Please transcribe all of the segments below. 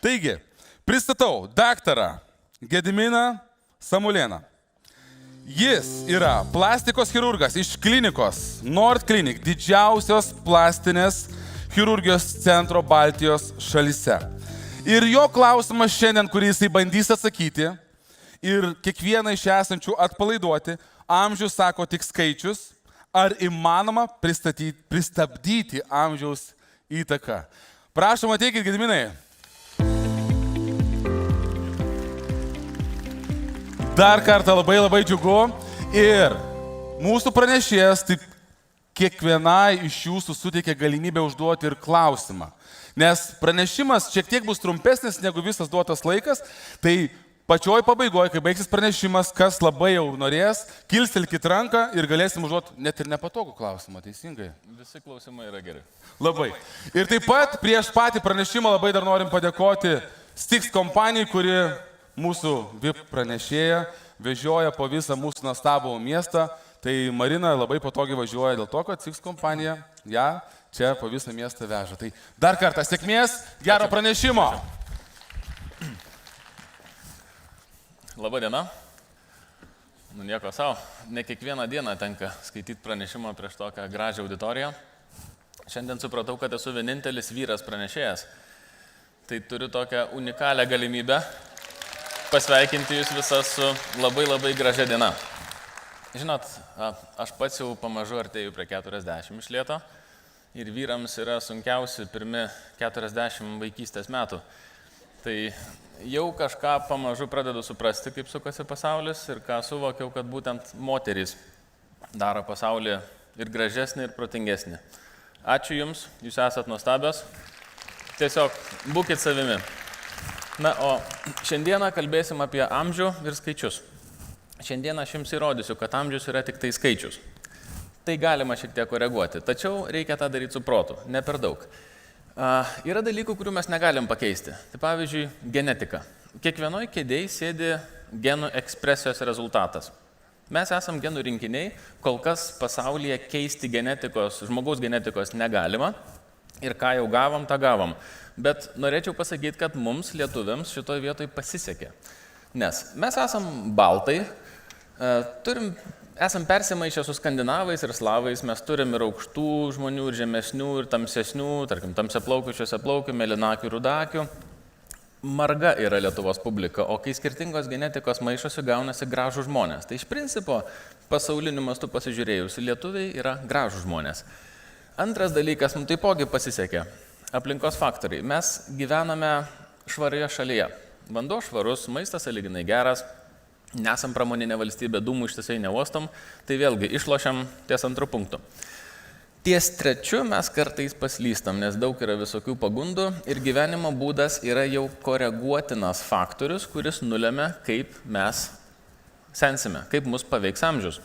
Taigi, pristatau daktarą Gediminą Samulėną. Jis yra plastikos chirurgas iš klinikos Nord Clinic, didžiausios plastinės chirurgijos centro Baltijos šalyse. Ir jo klausimas šiandien, kurį jisai bandys atsakyti ir kiekvieną iš esančių atpalaiduoti, amžius sako tik skaičius, ar įmanoma pristabdyti amžiaus įtaką. Prašom, ateikit, Gediminai. Dar kartą labai džiugu ir mūsų pranešėjas taip kiekvienai iš jūsų suteikia galimybę užduoti ir klausimą. Nes pranešimas šiek tiek bus trumpesnis negu visas duotas laikas, tai pačioj pabaigoje, kai baigsis pranešimas, kas labai jau norės, kilstelkit ranką ir galėsim užduoti net ir nepatogų klausimą, teisingai? Visi klausimai yra geri. Labai. Ir taip pat prieš patį pranešimą labai dar norim padėkoti Stix kompanijai, kuri mūsų VIP pranešėja vežioja po visą mūsų nuostabų miestą. Tai Marina labai patogiai važiuoja dėl to, kad Stix kompanija ją čia po visą miestą veža. Tai dar kartą sėkmės, gero pranešimo. Labą dieną. Nu nieko savo. Ne kiekvieną dieną tenka skaityti pranešimą prieš tokią gražią auditoriją. Šiandien supratau, kad esu vienintelis vyras pranešėjas. Tai turiu tokią unikalią galimybę pasveikinti jūs visas su labai gražia diena. Žinot, aš pats jau pamažu artėju prie 40 iš lėto ir vyrams yra sunkiausi pirmi 40 vaikystės metų. Tai jau kažką pamažu pradedu suprasti, kaip sukasi pasaulis ir ką suvokiau, kad būtent moterys daro pasaulį ir gražesnį, ir protingesnį. Ačiū Jums, Jūs esat nuostabios. Tiesiog būkit savimi. Na, o šiandieną kalbėsim apie amžių ir skaičius. Šiandieną aš jums įrodysiu, kad amžius yra tik tai skaičius. Tai galima šiek tiek koreguoti, tačiau reikia tą daryti su protu, ne per daug. Yra dalykų, kurių mes negalim pakeisti. Tai pavyzdžiui, genetika. Kiekvienoj kėdėj sėdi genų ekspresijos rezultatas. Mes esam genų rinkiniai, kol kas pasaulyje keisti genetikos, žmogaus genetikos negalima. Ir ką jau gavom, tą gavom. Bet norėčiau pasakyti, kad mums, lietuviams, šitoje vietoje pasisekė. Nes mes esam baltai, esam persimaišę su skandinavais ir slavais, mes turim ir aukštų žmonių, ir žemesnių, ir tamsesnių, tarkim, tamsiaplaukių, šviesiaplaukių, mėlynakių, rudakių. Marga yra Lietuvos publika, o kai skirtingos genetikos maišosi, gaunasi gražų žmonės. Tai iš principo, pasauliniu mastu pasižiūrėjus, lietuviai yra gražų žmonės. Antras dalykas, mums taipogi pasisekė. Aplinkos faktoriai. Mes gyvename švarioje šalyje. Vanduo švarus, maistas sąlyginai geras, nesam pramoninė valstybė, dūmų ištisai neuostom, tai vėlgi išlošiam ties antrų punktų. Ties trečiu mes kartais paslystam, nes daug yra visokių pagundų ir gyvenimo būdas yra jau koreguotinas faktorius, kuris nulemia, kaip mes sensime, kaip mus paveiks amžius.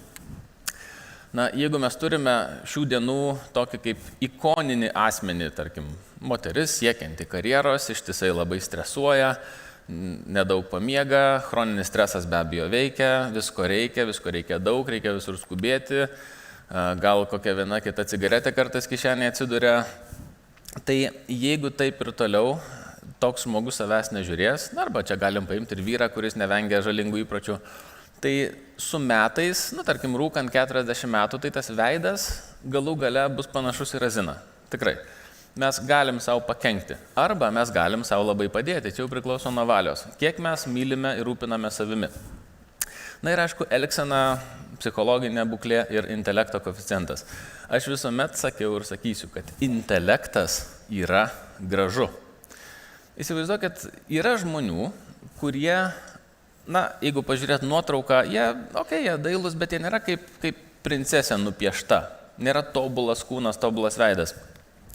Na, jeigu mes turime šių dienų tokį kaip ikoninį asmenį, tarkim, moteris siekianti karjeros, ištisai labai stresuoja, nedaug pamiega, chroninis stresas be abejo veikia, visko reikia daug, reikia visur skubėti, gal kokia viena kita cigaretė kartais kišenėje atsiduria. Tai jeigu taip ir toliau, toks žmogus savęs nežiūrės, arba čia galim paimti ir vyrą, kuris nevengia žalingų įpročių, tai su metais, tarkim, rūkant 40 metų, tai tas veidas galų gale bus panašus į raziną. Tikrai. Mes galim savo pakenkti. Arba mes galim savo labai padėti. Čia jau priklauso nuo valios. Kiek mes mylime ir rūpiname savimi. Na ir aišku, elgsena, psichologinė būklė ir intelekto koeficientas. Aš visuomet sakiau ir sakysiu, kad intelektas yra gražu. Įsivaizduokit, yra žmonių, kurie, jeigu pažiūrėt nuotrauką, jie dailūs, bet jie nėra kaip princesė nupiešta. Nėra tobulas kūnas, tobulas veidas.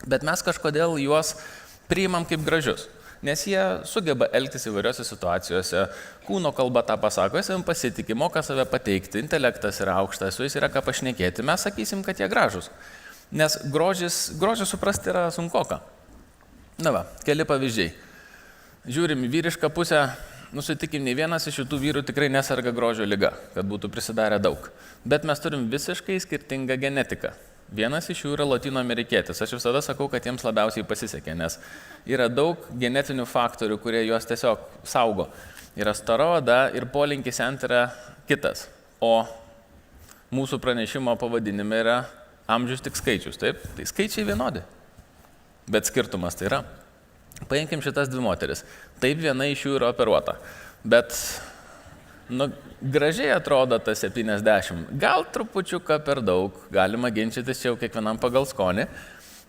Bet mes kažkodėl juos priimam kaip gražius. Nes jie sugeba elgtis įvairiose situacijose, kūno kalba tą pasako, jis savim pasitikė, moka save pateikti, intelektas yra aukštas, su jais yra ką pašnekėti, mes sakysim, kad jie gražus. Nes grožį suprasti yra sunkoka. Na va, keli pavyzdžiai. Žiūrim į vyrišką pusę, nusitikim, nei vienas iš šitų vyrų tikrai neserga grožio liga, kad būtų prisidarę daug. Bet mes turim visiškai skirtingą genetiką. Vienas iš jų yra latino amerikietis. Aš visada sakau, kad jiems labiausiai pasisekė, nes yra daug genetinių faktorių, kurie juos tiesiog saugo. Yra stora oda ir polinkis senti yra kitas. O mūsų pranešimo pavadinime yra amžius tik skaičius, taip? Tai skaičiai vienodi. Bet skirtumas tai yra. Paimkim šitas dvi moteris. Taip, viena iš jų yra operuota. Bet gražiai atrodo tas 70. Gal trupučiuką per daug, galima ginčytis čia jau kiekvienam pagal skonį,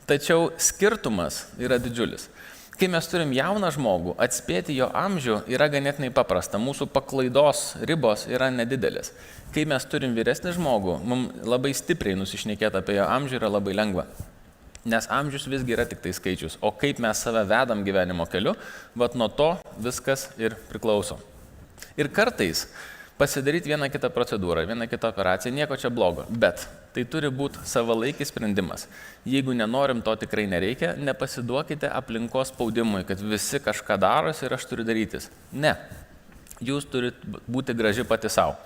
tačiau skirtumas yra didžiulis. Kai mes turim jauną žmogų, atspėti jo amžių yra ganėtinai paprasta, mūsų paklaidos ribos yra nedidelės. Kai mes turim vyresnį žmogų, mums labai stipriai nusišnekėti apie jo amžių yra labai lengva. Nes amžius visgi yra tik tai skaičius, o kaip mes save vedam gyvenimo keliu, vat nuo to viskas ir priklauso. Ir kartais pasidaryti vieną kitą procedūrą, vieną kitą operaciją, nieko čia blogo, bet tai turi būti savalaikis sprendimas. Jeigu nenorim, to tikrai nereikia, nepasiduokite aplinkos spaudimui, kad visi kažką darosi ir aš turiu darytis. Ne, jūs turit būti graži pati savo.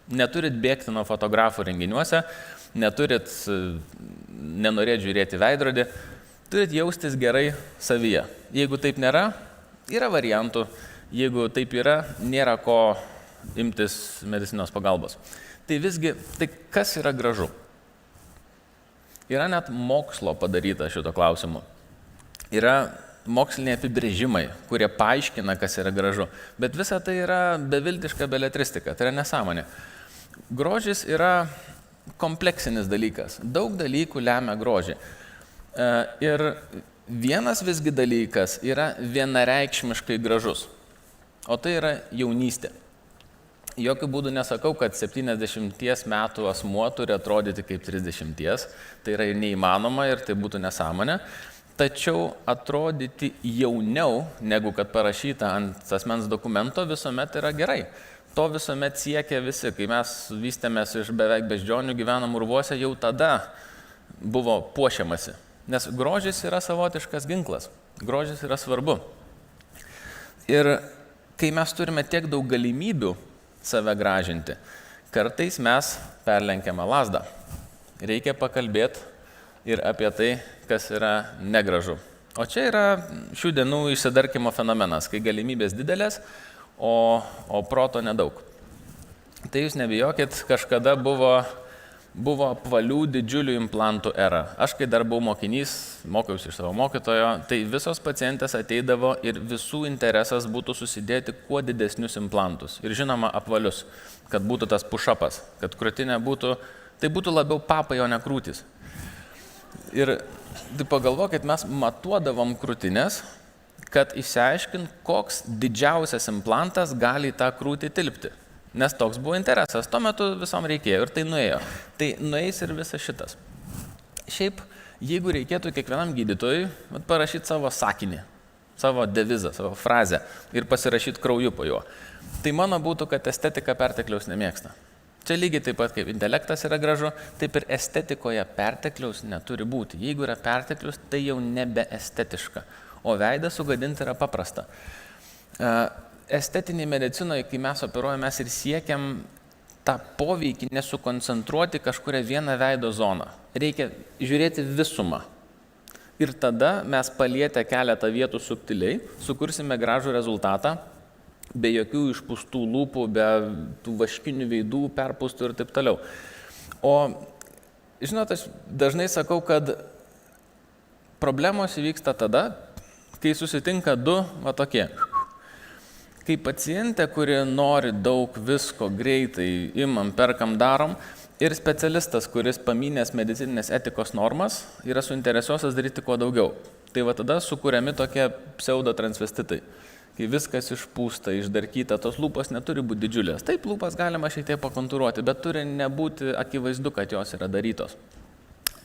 Neturit bėgti nuo fotografų renginiuose, neturit nenorėti žiūrėti veidrodį, turit jaustis gerai savyje. Jeigu taip nėra, yra variantų. Jeigu taip yra, nėra ko imtis medicinos pagalbos. Tai visgi, tai kas yra gražu? Yra net mokslo padaryta šito klausimu. Yra moksliniai apibrėžimai, kurie paaiškina, kas yra gražu. Bet visa tai yra beviltiška beletristika, tai yra nesąmonė. Grožis yra kompleksinis dalykas. Daug dalykų lemia grožį. Ir vienas visgi dalykas yra vienareikšmiškai gražus. O tai yra jaunystė. Jokių būdų nesakau, kad 70 metų asmuo turi atrodyti kaip 30. Tai yra neįmanoma ir tai būtų nesąmonė. Tačiau atrodyti jauniau, negu kad parašyta ant asmens dokumento, visuomet yra gerai. To visuomet siekia visi. Kai mes vystėmės iš beveik beždžionių gyvenam urvuose, jau tada buvo puošiamasi. Nes grožis yra savotiškas ginklas. Grožis yra svarbu. Ir kai mes turime tiek daug galimybių save gražinti, kartais mes perlenkiame lazdą. Reikia pakalbėti ir apie tai, kas yra negražu. O čia yra šių dienų išsidarkymo fenomenas, kai galimybės didelės, o proto nedaug. Tai jūs nebijokit, kažkada buvo apvalių didžiulių implantų era. Aš, kai dar buvau mokinys, mokiausi iš savo mokytojo, tai visos pacientės ateidavo ir visų interesas būtų susidėti kuo didesnius implantus. Ir žinoma, apvalius, kad būtų tas push-upas, kad krūtinė būtų, tai būtų labiau papai, o ne krūtis. Ir tai pagalvokit, mes matuodavom krūtinės, kad išsiaiškint, koks didžiausias implantas gali į tą krūtį tilpti. Nes toks buvo interesas, tuo metu visom reikėjo ir tai nuėjo. Tai nueis ir visas šitas. Šiaip, jeigu reikėtų kiekvienam gydytojui parašyti savo sakinį, savo devizą, savo frazę ir pasirašyti krauju po juo, tai mano būtų, kad estetika pertekliaus nemėgsta. Čia lygiai taip pat kaip intelektas yra gražu, taip ir estetikoje pertekliaus neturi būti. Jeigu yra perteklius, tai jau nebe estetiška, o veidą sugadinti yra paprasta. Estetinėje medicinoje, kai mes operuojame, mes ir siekiam tą poveikį nesukoncentruoti kažkuria vieną veido zoną. Reikia žiūrėti visumą. Ir tada mes palietę keletą vietų subtiliai sukursime gražų rezultatą, be jokių išpūstų lūpų, be tų vaškinių veidų, perpūstų ir taip toliau. O, žinot, aš dažnai sakau, kad problemos įvyksta tada, kai susitinka du tokie. Kai pacientė, kuri nori daug visko greitai, imam, perkam, darom, ir specialistas, kuris pamynęs medicininės etikos normas, yra suinteresuotas daryti kuo daugiau. Tai va tada sukūriami tokie pseudotransvestitai. Kai viskas išpūsta, išdarkyta, tos lūpos neturi būti didžiulės. Taip, lūpas galima šiek tiek pakontūruoti, bet turi nebūti akivaizdu, kad jos yra darytos.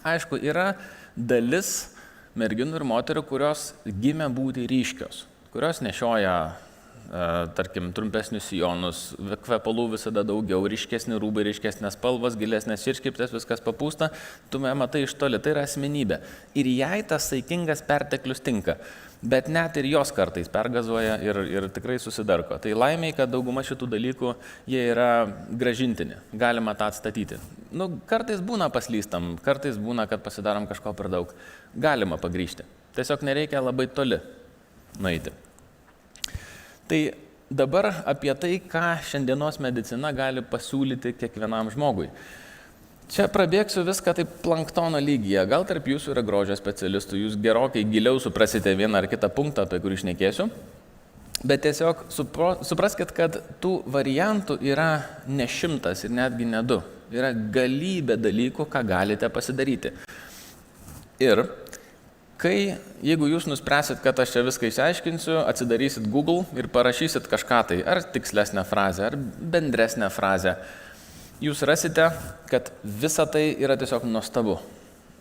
Aišku, yra dalis merginų ir moterų, kurios gimė būti ryškios, kurios nešioja tarkim, trumpesnius sijonus, kvepalų visada daugiau, ryškesni rūbai, ryškesnės spalvos, gilesnės iškirptės, viskas papūsta, tu matai iš toli, tai yra asmenybė. Ir jai tas saikingas perteklius tinka. Bet net ir jos kartais pergazuoja ir tikrai susidarko. Tai laimiai, kad dauguma šitų dalykų jie yra gražintini, galima tą atstatyti. Kartais būna paslystam, kartais būna, kad pasidarom kažko per daug. Galima pagrįžti. Tiesiog nereikia labai toli nueiti. Tai dabar apie tai, ką šiandienos medicina gali pasiūlyti kiekvienam žmogui. Čia prabėgsiu viską taip planktono lygyje. Gal tarp jūsų yra grožio specialistų, jūs gerokai giliau suprasite vieną ar kitą punktą, apie kurį šnekėsiu. Bet tiesiog supraskit, kad tų variantų yra ne 100 ir netgi ne 2. Yra galybė dalykų, ką galite pasidaryti. Ir jeigu jūs nuspręsit, kad aš čia viską išsiaiškinsiu, atsidarysit Google ir parašysit kažką tai, ar tikslesnę frazę, ar bendresnę frazę, jūs rasite, kad visa tai yra tiesiog nuostabu.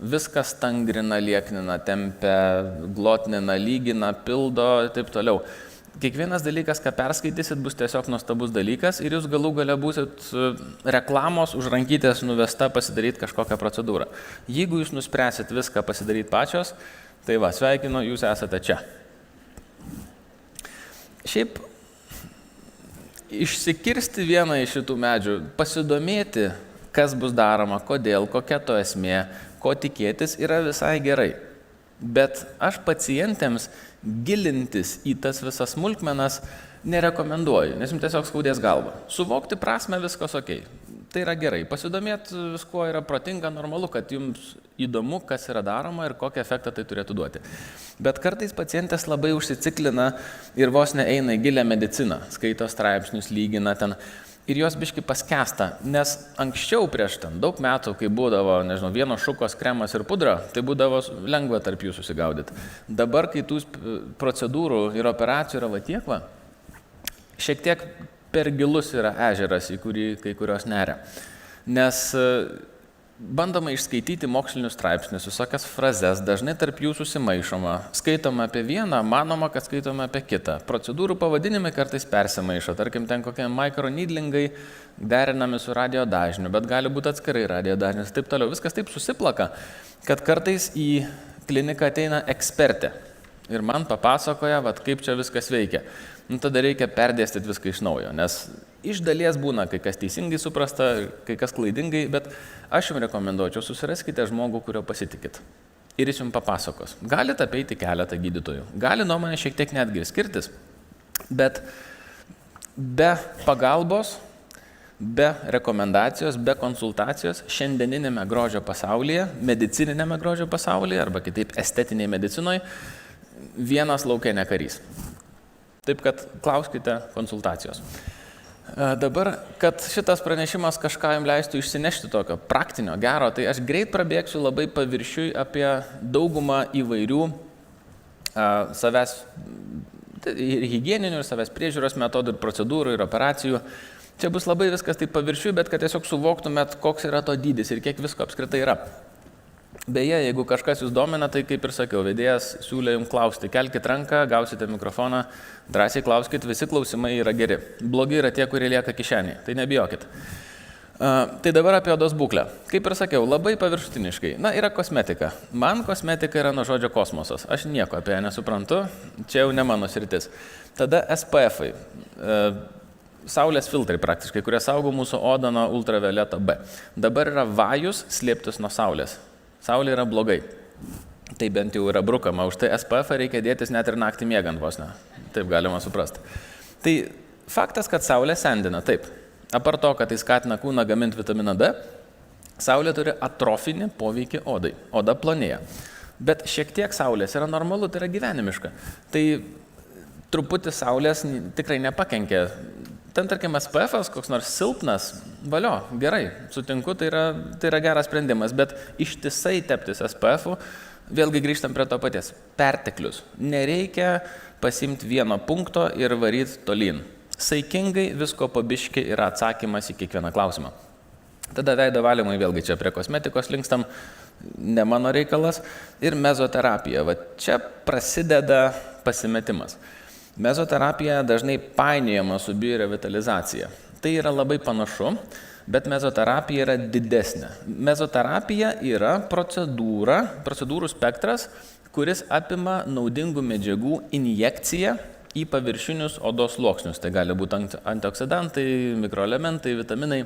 Viskas tangrina, lieknina, tempia, glotnina, lygina, pildo ir taip toliau. Kiekvienas dalykas, ką perskaitysit, bus tiesiog nuostabus dalykas ir jūs galų gale būsit reklamos už rankytės nuvesta pasidaryti kažkokią procedūrą. Jeigu jūs nuspręsit viską pasidaryti pačios, tai sveikinu, jūs esate čia. Šiaip išsikirsti vieną iš šitų medžių, pasidomėti, kas bus daroma, kodėl, kokia to esmė, ko tikėtis, yra visai gerai. Bet aš pacientėms gilintis į tas visas smulkmenas nerekomenduoju, nes jums tiesiog skaudės galvą. Suvokti prasme viskas ok. Tai yra gerai. Pasidomėti viskuo yra protinga, normalu, kad jums įdomu, kas yra daroma ir kokį efektą tai turėtų duoti. Bet kartais pacientės labai užsiciklina ir vos neeina į gilią mediciną, skaito straipsnius, lygina ten. Ir jos biški paskęsta, nes anksčiau prieš daug metų, kai būdavo, vieno šukos kremas ir pudra, tai būdavo lengva tarp jų susigaudyti. Dabar, kai tų procedūrų ir operacijų yra tiek, šiek tiek per gilus yra ežeras, į kurį kai kurios neria. Nes bandoma išskaityti mokslinius straipsnius, visokias frazes, dažnai tarp jų susimaišoma. Skaitoma apie vieną, manoma, kad skaitoma apie kitą. Procedūrų pavadinimai kartais persimaišo. Tarkim, ten kokie microneedlingai derinami su radio dažniu, bet gali būti atskirai radio dažnis, taip toliau. Viskas taip susiplaka, kad kartais į kliniką ateina ekspertė. Ir man papasakoja, kaip čia viskas veikia. Tada reikia perdėstyti viską iš naujo, nes iš dalies būna kai kas teisingai suprasta, kai kas klaidingai, bet aš jums rekomenduočiau, susiraskite žmogų, kurio pasitikit. Ir jis jums papasakos. Galite apeiti keletą gydytojų. Gali nuomonė šiek tiek netgi skirtis, bet be pagalbos, be rekomendacijos, be konsultacijos šiandieninėme grožio pasaulyje, medicininėme grožio pasaulyje, arba kitaip estetiniai medicinoje, vienas lauke ne karys. Taip, kad klauskite konsultacijos. Dabar, kad šitas pranešimas kažką jums leistų išsinešti tokio praktinio, gero, tai aš greit prabėgsiu labai paviršiui apie daugumą įvairių savęs ir higieninių, ir savęs priežiūros metodų, ir procedūrų, ir operacijų. Čia bus labai viskas taip paviršiui, bet kad tiesiog suvoktumėt, koks yra to dydis ir kiek visko apskritai yra. Beje, jeigu kažkas jūs domina, tai kaip ir sakiau, vedėjas siūlė jums klausti. Kelkit ranką, gausite mikrofoną, drąsiai klauskit, visi klausimai yra geri. Blogi yra tie, kurie lieka kišenėje, tai nebijokit. Tai dabar apie odos būklę. Kaip ir sakiau, labai paviršutiniškai. Yra kosmetika. Man kosmetika yra nuo žodžio kosmosas. Aš nieko apie ją nesuprantu, čia jau ne mano sritis. Tada SPF-ai. Saulės filtrai praktiškai, kurie saugo mūsų odą nuo ultravioleto B. Dabar yra vajus slėptis nuo saulės. Saulė yra blogai. Tai bent jau yra brukama. Už tai SPF reikia dėtis net ir naktį miegant vos ne. Taip galima suprasti. Tai faktas, kad saulė sendina, taip. Apart to, kad tai skatina kūną gaminti vitaminą D, saulė turi atrofinį poveikį odai. Oda plonėja. Bet šiek tiek saulės yra normalu, tai yra gyvenimiška. Tai truputį saulės tikrai nepakenkia. Ten, tarkim, SPF-as, koks nors silpnas, valio, gerai, sutinku, tai yra geras sprendimas, bet ištisai teptis SPF-u, vėlgi grįžtam prie to paties, perteklius. Nereikia pasimti vieno punkto ir varyti tolyn. Saikingai visko pabiški yra atsakymas į kiekvieną klausimą. Tada veido valymai, vėlgi čia prie kosmetikos linkstam, ne mano reikalas, ir mezoterapija. Va čia prasideda pasimetimas. Mezoterapija dažnai painiojama su biorevitalizacija. Tai yra labai panašu, bet mezoterapija yra didesnė. Mezoterapija yra procedūrų spektras, kuris apima naudingų medžiagų injekciją į paviršinius odos sluoksnius. Tai gali būti antioksidantai, mikroelementai, vitaminai.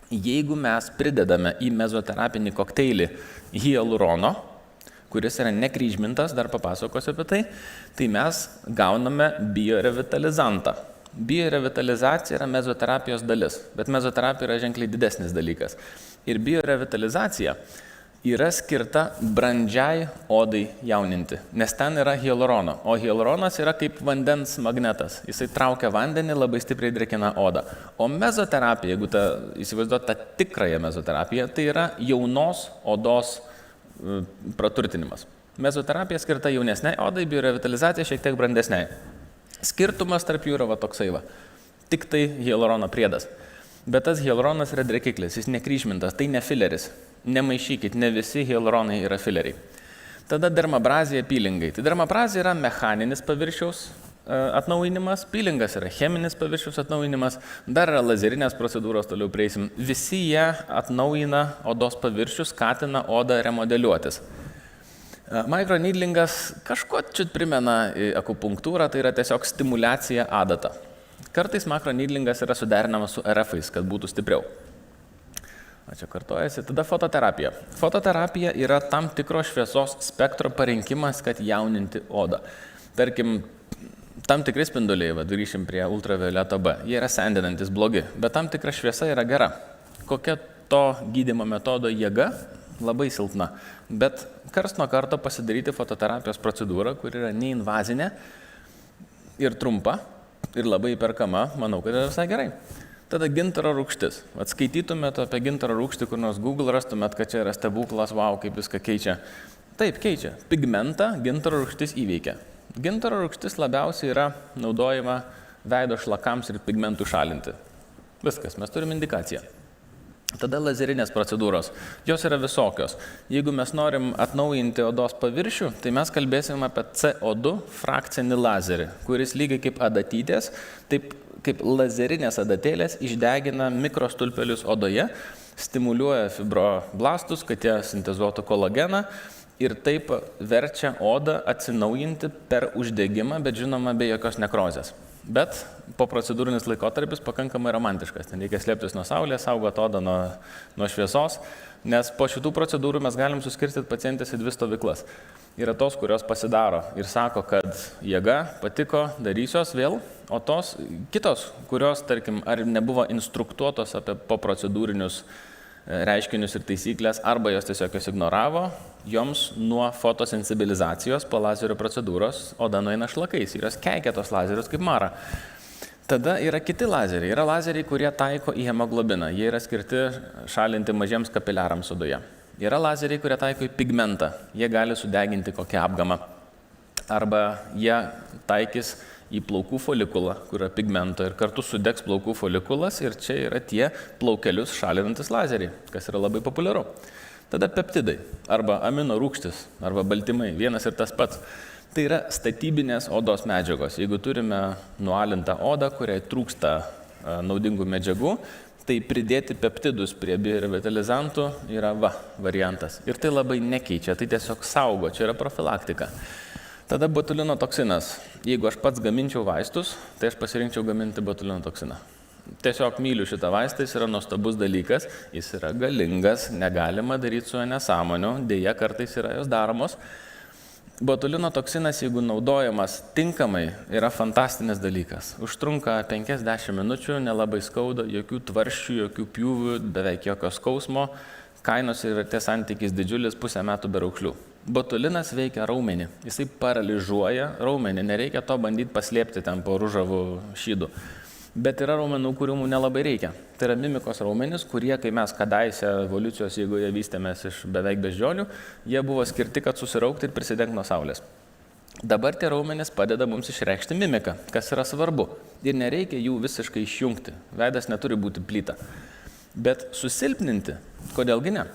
Jeigu mes pridedame į mezoterapinį kokteilį hialurono, kuris yra nekryžmintas, dar papasakosiu apie tai, tai mes gauname biorevitalizantą. Biorevitalizacija yra mezoterapijos dalis, bet mezoterapija yra ženkliai didesnis dalykas. Ir biorevitalizacija yra skirta brandžiai odai jauninti, nes ten yra hialurono, o hialuronas yra kaip vandens magnetas. Jisai traukia vandenį, labai stipriai drėkina odą. O mezoterapija, jeigu įsivaizduoti tą tikrąją mezoterapiją, tai yra jaunos odos praturtinimas. Mezoterapija skirta jaunesniai odai, biorevitalizacija šiek tiek brandesniai. Skirtumas tarp jų yra toksai va. Tik tai hialurono priedas. Bet tas hialuronas yra drėkiklis, jis nekryžmintas, tai ne fileris. Nemaišykit, ne visi hialuronai yra fileriai. Tada dermabrazija, pilingai. Tai dermabrazija yra mechaninis paviršiaus atnaujinimas, pilingas yra cheminis paviršiaus atnaujinimas, dar yra lazerinės procedūros, toliau prieisim. Visi jie atnaujina odos paviršių, skatina odą remodeliuotis. Microneedlingas kažko čiut primena akupunktūrą, tai yra tiesiog stimulacija adata. Kartais makroneedlingas yra suderinamas su RF-ais, kad būtų stipriau. O čia kartojasi. Tada fototerapija. Fototerapija yra tam tikro šviesos spektro parinkimas, kad jauninti odą. Tarkim, tam tikri spinduliai, grįšim prie ultravioleto B, jie yra sendinantis blogi, bet tam tikra šviesa yra gera. Kokia to gydymo metodo jėga? Labai silpna. Bet karts nuo karto pasidaryti fototerapijos procedūrą, kur yra neinvazinė ir trumpa ir labai įperkama, manau, kad yra visai gerai. Tada gintaro rūgštis. Atskaitytumėte apie gintaro rūgštį, kur nors Google rastumėt, kad čia yra stebuklas, wow, kaip viską keičia. Taip, keičia. Pigmentą gintaro rūgštis įveikia. Gintaro rūgštis labiausiai yra naudojama veido šlakams ir pigmentų šalinti. Viskas, mes turim indikaciją. Tada lazerinės procedūros. Jos yra visokios. Jeigu mes norim atnaujinti odos paviršių, tai mes kalbėsim apie CO2 frakcinį lazerį, kuris lygiai kaip adatytės, taip kaip lazerinės adatėlės išdegina mikrostulpelius odoje, stimuliuoja fibroblastus, kad jie sintezuotų kolageną ir taip verčia odą atsinaujinti per uždegimą, bet žinoma be jokios nekrozės. Bet po procedūrinis laikotarpis pakankamai romantiškas. Ten reikia slėptis nuo saulės, saugot odą nuo šviesos, nes po šitų procedūrų mes galim suskirstyti pacientės į dvi stovyklas. Yra tos, kurios pasidaro ir sako, kad jėga patiko, darysios vėl, o tos kitos, kurios, tarkim, ar nebuvo instruktuotos apie poprocedūrinius reiškinius ir taisyklės, arba jos tiesiog jas ignoravo, joms nuo fotosensibilizacijos po lazerio procedūros oda nueina šlakais ir jos keikia tos lazerius kaip mara. Tada yra kiti lazeriai. Yra lazeriai, kurie taiko į hemoglobiną. Jie yra skirti šalinti mažiems kapiliarams odoje. Yra lazeriai, kurie taiko į pigmentą. Jie gali sudeginti kokią apgamą. Arba jie taikys į plaukų folikulą, kur yra pigmento ir kartu sudegs plaukų folikulas ir čia yra tie plaukelius šalinantis lazeriai, kas yra labai populiaru. Tada peptidai, arba amino rūgštis, arba baltymai, vienas ir tas pats. Tai yra statybinės odos medžiagos. Jeigu turime nualintą odą, kuriai trūksta naudingų medžiagų, tai pridėti peptidus prie biorevitalizantų yra variantas. Ir tai labai nekeičia, tai tiesiog saugo, čia yra profilaktika. Tada botulino toksinas. Jeigu aš pats gaminčiau vaistus, tai aš pasirinkčiau gaminti botulino toksiną. Tiesiog myliu šitą vaistą, jis yra nuostabus dalykas, jis yra galingas, negalima daryti su juo nesąmonių, dėja kartais yra jos daromos. Botulino toksinas, jeigu naudojamas tinkamai, yra fantastinis dalykas. Užtrunka 50 minučių, nelabai skauda, jokių tvarščių, jokių pjūvių, beveik jokio skausmo, kainos ir vertės santykis didžiulis, 1,5 metų be raukšlių. Botulinas veikia raumenį, jisai paralyžuoja raumenį, nereikia to bandyti paslėpti ten po ružavų šydų. Bet yra raumenų, kurių mums nelabai reikia. Tai yra mimikos raumenys, kurie, kai mes kadaise evoliucijos jėgoje vystėmės iš beveik beždžionių, jie buvo skirti, kad susiraukti ir prisidengti nuo saulės. Dabar tie raumenys padeda mums išreikšti mimiką, kas yra svarbu. Ir nereikia jų visiškai išjungti. Veidas neturi būti plyta. Bet susilpninti, kodėlgi ne?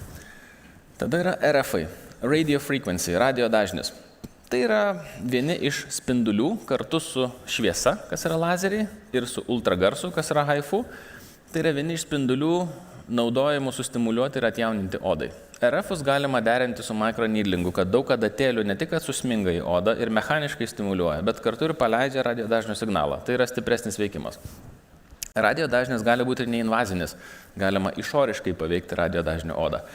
Tada yra RF-ai, radio frequency, radio dažnis. Tai yra vieni iš spindulių kartu su šviesa, kas yra lazeriai, ir su ultragarsu, kas yra HIFU. Tai yra vieni iš spindulių naudojimų sustimuliuoti ir atjauninti odai. RF'us galima derinti su microneedlingu, kad daug adatėlių ne tik susminga į odą ir mechaniškai stimuliuoja, bet kartu ir paleidžia radiodažnio signalą. Tai yra stipresnis veikimas. Radiodažnis gali būti neinvazinis, galima išoriškai paveikti radiodažnio odą.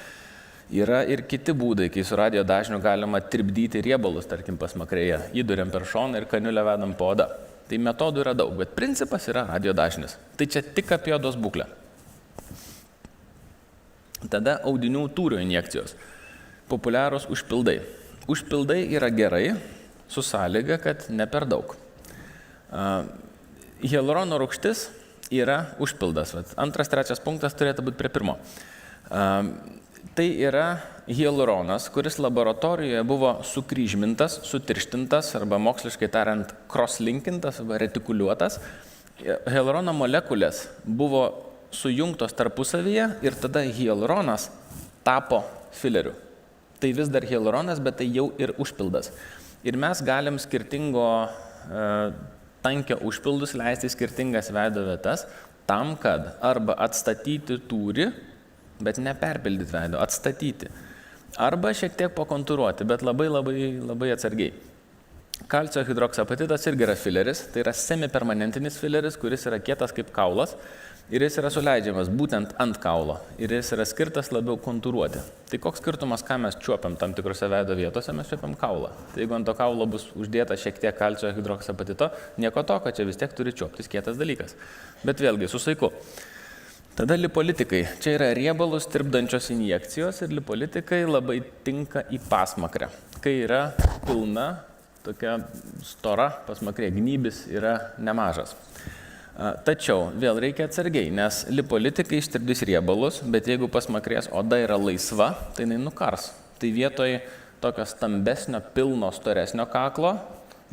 Yra ir kiti būdai, kai su radiodažniu galima tirpdyti riebalus, tarkim pasmakrėje, įduriam per šoną ir kaniulę vedam po odą. Tai metodų yra daug, bet principas yra radiodažnis. Tai čia tik apie odos būklę. Tada audinių tūrio injekcijos. Populiarūs užpildai. Užpildai yra gerai, su sąlyga, kad ne per daug. Hialurono rūgštis yra užpildas. Antras, trečias punktas turėtų būti prie pirmo. Tai yra hialuronas, kuris laboratorijoje buvo sukryžmintas, sutirštintas arba moksliškai tariant crosslinkintas arba retikuliuotas. Hialurono molekulės buvo sujungtos tarpusavyje ir tada hialuronas tapo fileriu. Tai vis dar hialuronas, bet tai jau ir užpildas. Ir mes galim skirtingo tankio užpildus leisti skirtingas veido vietas tam, kad arba atstatyti tūrį, bet neperpildyti veido, atstatyti. Arba šiek tiek pakontūruoti, bet labai atsargiai. Kalcio hidroksapatitas irgi yra fileris, tai yra semipermanentinis fileris, kuris yra kietas kaip kaulas ir jis yra suleidžiamas būtent ant kaulo ir jis yra skirtas labiau kontūruoti. Tai koks skirtumas, ką mes čiuopiam tam tikrose veido vietose, mes čiuopiam kaulą. Tai jeigu ant to kaulo bus uždėta šiek tiek kalcio hidroksapatito, nieko to, kad čia vis tiek turi čiuoptis kietas dalykas. Bet vėlgi, su saiku. Tada lipolitikai. Čia yra riebalus tirpdančios injekcijos ir lipolitikai labai tinka į pasmakrę. Kai yra pilna, tokia stora pasmakrė, gnybis yra nemažas. Tačiau vėl reikia atsargiai, nes lipolitikai ištirpdys riebalus, bet jeigu pasmakrės oda yra laisva, tai jinai nukars. Tai vietoj tokio stambesnio, pilno, storesnio kaklo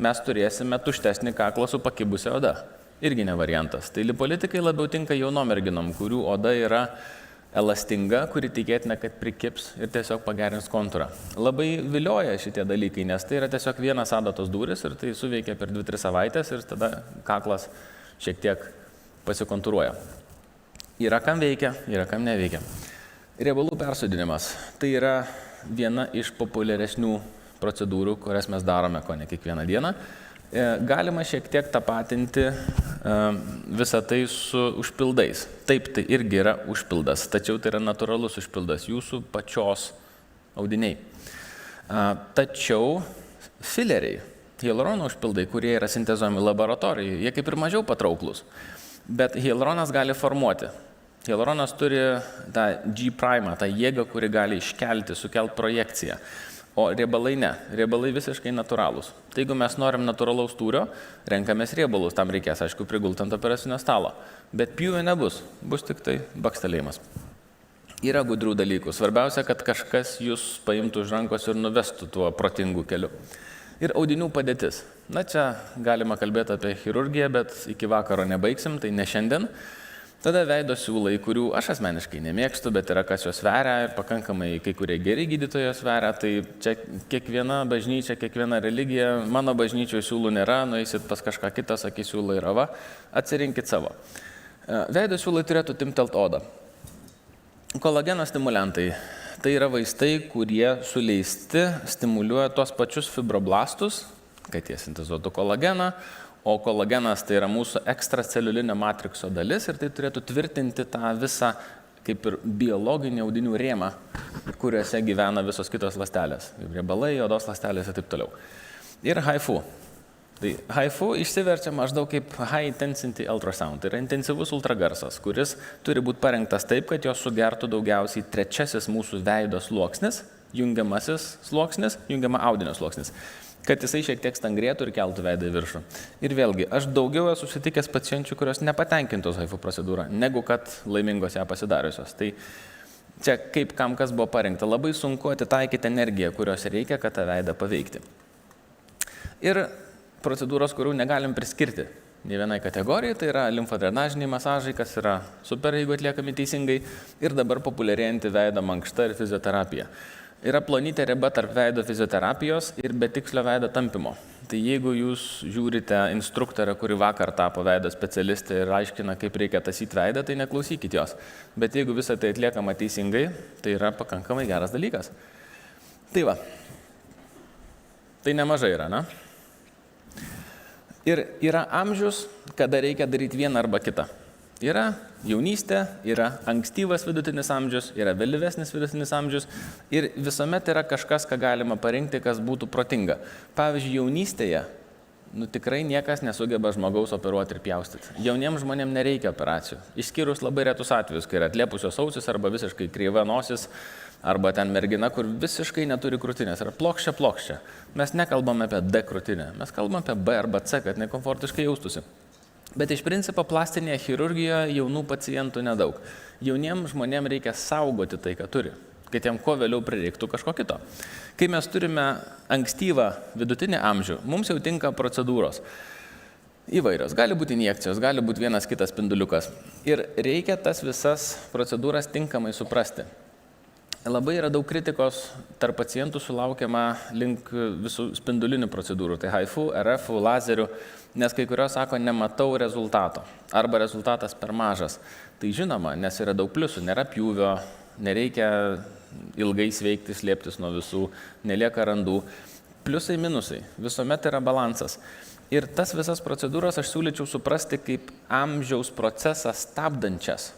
mes turėsime tuštesnį kaklą su pakibusia oda. Irgi ne variantas. Tai lipolitikai labiau tinka jaunom merginom, kurių oda yra elastinga, kuri tikėtina, kad prikips ir tiesiog pagerins kontūrą. Labai vilioja šitie dalykai, nes tai yra tiesiog vienas adatos dūris ir tai suveikia per 2-3 savaitės ir tada kaklas šiek tiek pasikontūruoja. Yra kam veikia, yra kam neveikia. Riebalų persodinimas. Tai yra viena iš populiaresnių procedūrų, kurias mes darome ko ne kiekvieną dieną. Galima šiek tiek tapatinti visą tai su užpildais. Taip, tai irgi yra užpildas, tačiau tai yra natūralus užpildas, jūsų pačios audiniai. Tačiau fileriai, hialurono užpildai, kurie yra sintezuojami laboratorijoje, jie kaip ir mažiau patrauklus, bet hialuronas gali formuoti. Hialuronas turi tą G', tą jėgą, kuri gali iškelti, sukelti projekciją. O riebalai ne. Riebalai visiškai natūralūs. Tai jeigu mes norim natūralaus tūrio, renkamės riebalus. Tam reikės, aišku, prigulti ant operacinio stalo. Bet pjūvio nebus. Bus tik tai bakstelėjimas. Yra gudrių dalykų. Svarbiausia, kad kažkas jūs paimtų už rankos ir nuvestų tuo protingu keliu. Ir audinių padėtis. Na, čia galima kalbėti apie chirurgiją, bet iki vakaro nebaigsim, tai ne šiandien. Tada veido siūlai, kurių aš asmeniškai nemėgstu, bet yra kas juos sveria ir pakankamai kai kurie geri gydytojai juos sveria, tai čia kiekviena bažnyčia, kiekviena religija, mano bažnyčioje siūlų nėra, nueisit pas kažką kitą, sakys siūlai yra va, atsirinkit savo. Veido siūlai turėtų timtelt odą. Kolageno stimuliantai. Tai yra vaistai, kurie suleisti stimuliuoja tuos pačius fibroblastus, kad jie sintezuotų kolageną, o kolagenas tai yra mūsų ekstracelulinio matrikso dalis ir tai turėtų tvirtinti tą visą kaip ir biologinį audinių rėmą, kuriuose gyvena visos kitos ląstelės, riebalai, odos ląstelės ir taip toliau. Ir HIFU. Tai HIFU išsiverčia maždaug kaip High Intensity Ultrasound. Tai yra intensyvus ultragarsas, kuris turi būti parengtas taip, kad jos sugertų daugiausiai trečiasis mūsų veido sluoksnis, jungiamasis sluoksnis, jungiama audinio sluoksnis, kad jisai šiek tiek stangrėtų ir keltų veidą į viršų. Ir vėlgi, aš daugiau esu susitikęs pacienčių, kurios nepatenkintos HIFU procedūrą, negu kad laimingos ją pasidariusios. Tai čia kaip kam kas buvo parengta. Labai sunku atitaikyti energiją, kurios reikia, kad tą veidą paveikti. Ir procedūros, kurių negalim priskirti nei vienai kategorijai, tai yra limfodrenažiniai masažai, kas yra super, jeigu atliekami teisingai, ir dabar populiarėjanti veido mankšta ir fizioterapija. Yra plonytė riba tarp veido fizioterapijos ir betikslio veido tampymo. Tai jeigu jūs žiūrite instruktorę, kuri vakar tapo veido specialistė ir aiškina, kaip reikia tasyti veidą, tai neklausykit jos. Bet jeigu visą tai atliekama teisingai, tai yra pakankamai geras dalykas. Tai va. Tai nemažai yra, na? Ir yra amžius, kada reikia daryti vieną arba kitą. Yra jaunystė, yra ankstyvas vidutinis amžius, yra vėlyvesnis vidutinis amžius ir visuomet yra kažkas, ką galima parinkti, kas būtų protinga. Pavyzdžiui, jaunystėje tikrai niekas nesugeba žmogaus operuoti ir pjaustyti. Jauniems žmonėms nereikia operacijų. Išskyrus labai retus atvejus, kai yra atliepusios ausis arba visiškai kreiva nosis, arba ten mergina, kur visiškai neturi krūtinės, yra plokščia. Mes nekalbame apie D krūtinę, mes kalbame apie B arba C, kad nekomfortiškai jaustųsi. Bet iš principo plastinėje chirurgijoje jaunų pacientų nedaug. Jauniems žmonėms reikia saugoti tai, ką turi, kad jam kuo vėliau prireiktų kažko kito. Kai mes turime ankstyvą vidutinį amžių, mums jau tinka procedūros. Įvairios. Gali būti injekcijos, gali būti vienas kitas spinduliukas. Ir reikia tas visas procedūras tinkamai suprasti. Labai yra daug kritikos tarp pacientų sulaukiama link visų spindulinių procedūrų, tai HIFU, RFU, lazerių, nes kai kurios sako, nematau rezultato, arba rezultatas per mažas. Tai žinoma, nes yra daug pliusų, nėra pjūvio, nereikia ilgai sveikti, slėptis nuo visų, nelieka randų. Pliusai, minusai, visuomet yra balansas. Ir tas visas procedūras aš siūlyčiau suprasti kaip amžiaus procesą stabdančias,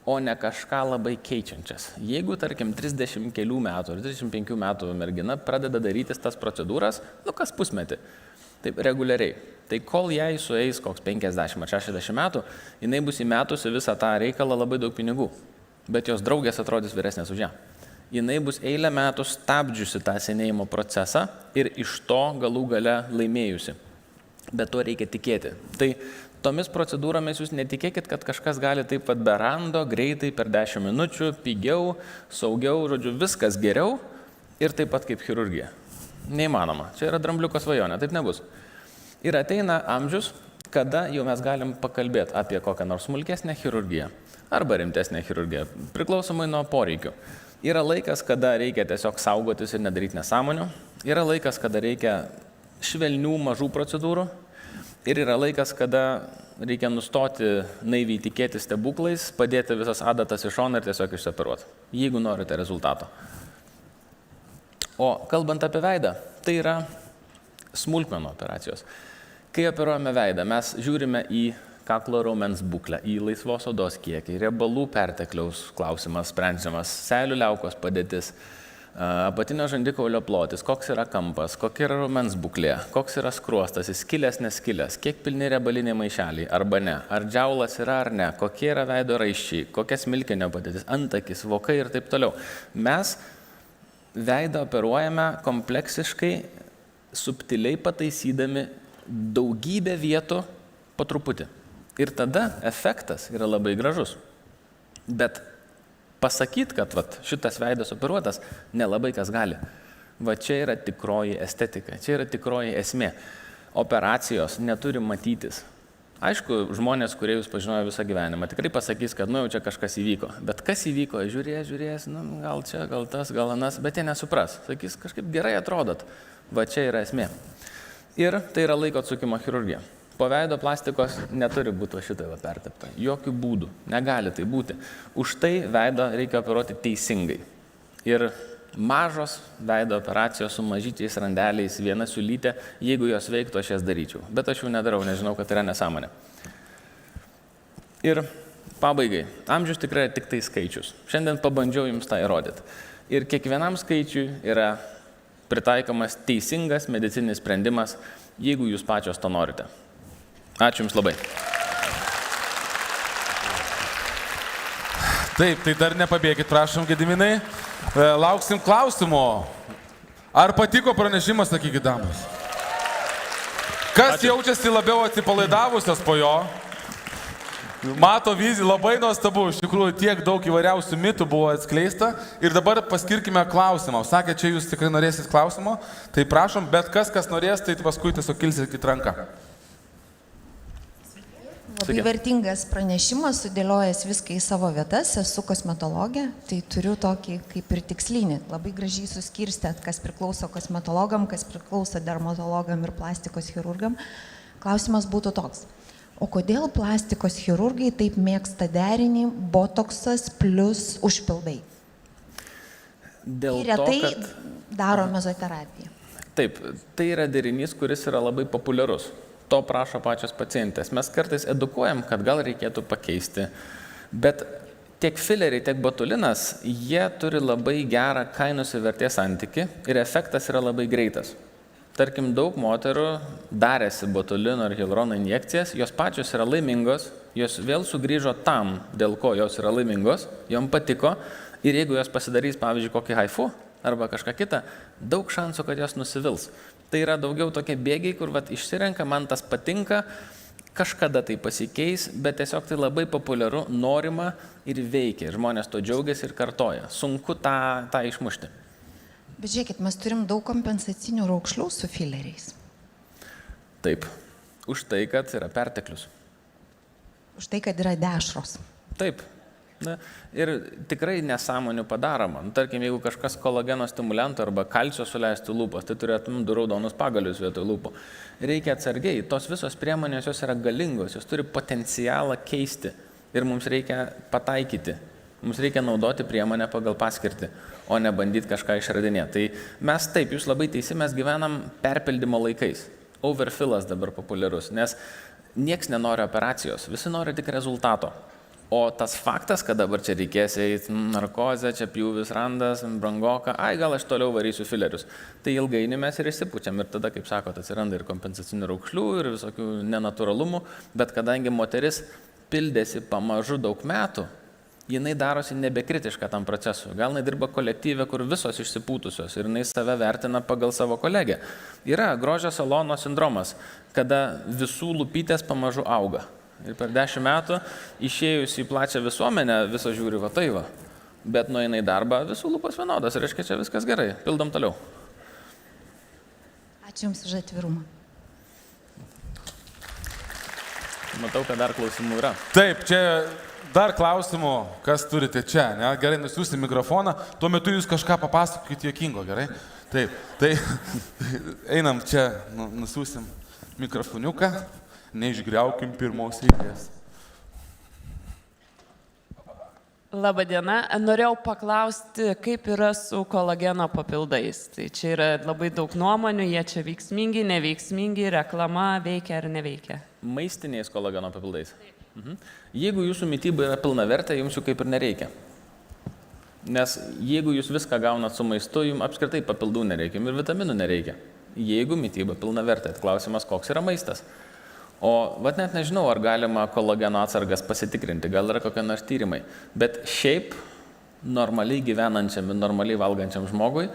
o ne kažką labai keičiančias. Jeigu, tarkim, 30 kelių metų ar 35 metų mergina pradeda darytis tas procedūras, kas pusmetį, taip reguliariai. Tai kol jai sueis koks 50 ar 60 metų, jinai bus įmetusi visą tą reikalą labai daug pinigų, bet jos draugės atrodys vyresnės už ją. Jinai bus eilę metų stabdžiusi tą senėjimo procesą ir iš to galų gale laimėjusi. Bet to reikia tikėti. Tai tomis procedūromis jūs netikėkit, kad kažkas gali taip pat be rando, greitai, per 10 minučių, pigiau, saugiau, žodžiu, viskas geriau ir taip pat kaip chirurgija. Neįmanoma. Čia yra drambliuko svajonė, taip nebus. Ir ateina amžius, kada jau mes galim pakalbėti apie kokią nors smulkesnę chirurgiją arba rimtesnę chirurgiją, priklausomai nuo poreikių. Yra laikas, kada reikia tiesiog saugotis ir nedaryti nesąmonių. Yra laikas, kada reikia švelnių mažų procedūrų. Ir yra laikas, kada reikia nustoti naiviai tikėti stebuklais, padėti visas adatas į šoną ir tiesiog išsioperuoti, jeigu norite rezultato. O kalbant apie veidą, tai yra smulkmenų operacijos. Kai operuojame veidą, mes žiūrime į kaklo raumens būklę, į laisvos odos kiekį, riebalų pertekliaus klausimas sprendžiamas, seilių liaukos padėtis, apatinio žandikaulio plotis, koks yra kampas, kokia yra raumens būklė, koks yra skruostas, skilęs, neskilęs, kiek pilni riebaliniai maišeliai arba ne, ar džiaulas yra ar ne, kokie yra veido raiščiai, kokia smilkinio padėtis, antakis, vokai ir taip toliau. Mes veidą operuojame kompleksiškai, subtiliai pataisydami daugybę vietų po truputį. Ir tada efektas yra labai gražus. Bet pasakyti, kad šitas veidas operuotas, nelabai kas gali. Čia yra tikroji estetika, čia yra tikroji esmė. Operacijos neturi matytis. Aišku, žmonės, kurie jūs pažinojo visą gyvenimą, tikrai pasakys, kad jau čia kažkas įvyko. Bet kas įvyko, žiūrės, gal čia, gal tas, gal anas, bet jie nesupras. Sakys, kažkaip gerai atrodot. Čia yra esmė. Ir tai yra laiko atsukimo chirurgija. Po veido plastikos neturi būti šitai pertepta. Jokių būdų. Negali tai būti. Už tai veidą reikia operuoti teisingai. Ir mažos veido operacijos su mažyčiais randeliais, viena siūlytė, jeigu jos veiktų, aš jas daryčiau. Bet aš jų nedarau, nežinau, kad yra nesąmonė. Ir pabaigai. Amžius tikrai tik tai skaičius. Šiandien pabandžiau jums tą įrodyti. Ir kiekvienam skaičiui yra pritaikomas teisingas medicininis sprendimas, jeigu jūs pačios to norite. Ačiū Jums labai. Taip, tai dar nepabėgit, prašom, Gediminai. Lauksim klausimo. Ar patiko pranešimas, sakykit, damos? Kas jaučiasi labiau atsipalaidavusios po jo? Mato viziją, labai nuostabu, iš tikrųjų tiek daug įvairiausių mitų buvo atskleista. Ir dabar paskirkime klausimą. Sakė, čia jūs tikrai norėsit klausimo, tai prašom, bet kas norės, tai paskui tiesiog kilsit ranką. Labai vertingas pranešimas, sudėliojęs viską į savo vietas, esu kosmetologė, tai turiu tokį kaip ir tikslinį, labai gražiai suskirstėt, kas priklauso kosmetologam, kas priklauso dermatologam ir plastikos chirurgam. Klausimas būtų toks, o kodėl plastikos chirurgai taip mėgsta derinį botoksas plus užpildai? Dėl Ir retai to, kad daro mezoterapiją. taip, tai yra derinys, kuris yra labai populiarus. To prašo pačios pacientės. Mes kartais edukuojam, kad gal reikėtų pakeisti, bet tiek fileriai, tiek botulinas, jie turi labai gerą kainos ir vertės santykį ir efektas yra labai greitas. Tarkim, daug moterų darėsi botulino ir hialurono injekcijas, jos pačios yra laimingos, jos vėl sugrįžo tam, dėl ko jos yra laimingos, jom patiko ir jeigu jos pasidarys, pavyzdžiui, kokį haifu arba kažką kitą, daug šansų, kad jos nusivils. Tai yra daugiau tokie bėgiai, kur išsirenka, man tas patinka, kažkada tai pasikeis, bet tiesiog tai labai populiaru, norima ir veikia. Žmonės to džiaugiasi ir kartoja. Sunku tą išmušti. Bet žiūrėkit, mes turim daug kompensacinių raukšlių su fileriais. Taip. Už tai, kad yra perteklius. Už tai, kad yra dešros. Taip. Na, ir tikrai nesąmonių padaroma. Tarkim, jeigu kažkas kolageno stimuliantų arba kalcio suleistų lūpas, tai turėtum 2 raudonus pagalius vietoj lūpų. Reikia atsargiai. Tos visos priemonės, jos yra galingos, jos turi potencialą keisti. Ir mums reikia pataikyti. Mums reikia naudoti priemonę pagal paskirtį, o ne bandyti kažką išradinėti. Tai mes taip, jūs labai teisi, mes gyvenam perpildymo laikais. Overfillas dabar populiarus, nes nieks nenori operacijos, visi nori tik rezultato. O tas faktas, kad dabar čia reikės eiti narkozę, čia pjūvis randas, brangoka, gal aš toliau varysiu filerius. Tai ilgainiui mes ir išsipučiam ir tada, kaip sakot, atsiranda ir kompensacinių raukšlių ir visokių nenaturalumų, bet kadangi moteris pildėsi pamažu daug metų, jinai darosi nebekritiška tam procesui. Gal jinai dirba kolektyve, kur visos išsipūtusios ir jinai save vertina pagal savo kolegę. Yra grožio salono sindromas, kada visų lūpytės pamažu auga. Ir per 10 metų išėjus į plačią visuomenę, viso žiūri va tai va. Bet nueina į darbą, visų lūpos vienodas, reiškia, čia viskas gerai, pildom toliau. Ačiū Jums už atvirumą. Matau, kad dar klausimų yra. Taip, čia dar klausimų, kas turite čia, ne? Gerai, nusiųsti mikrofoną, tuo metu jūs kažką papasakokit juokingo, gerai? Taip, tai einam čia, nusiųsim mikrofoniuką. Neišgriaukim pirmos eilės. Labadiena. Norėjau paklausti, kaip yra su kolageno papildais. Tai čia yra labai daug nuomonių, jie čia veiksmingi, neveiksmingi, reklama veikia ar neveikia. Maistiniais kolageno papildais. Jeigu jūsų mityba yra pilnavertė, jums jų kaip ir nereikia. Nes jeigu jūs viską gaunat su maistu, jums apskritai papildų nereikia ir vitaminų nereikia. Jeigu mityba pilnavertė, klausimas, koks yra maistas. O vat net nežinau, ar galima kolageno atsargas pasitikrinti, gal yra kokie nors tyrimai. Bet šiaip normaliai gyvenančiam ir normaliai valgančiam žmogui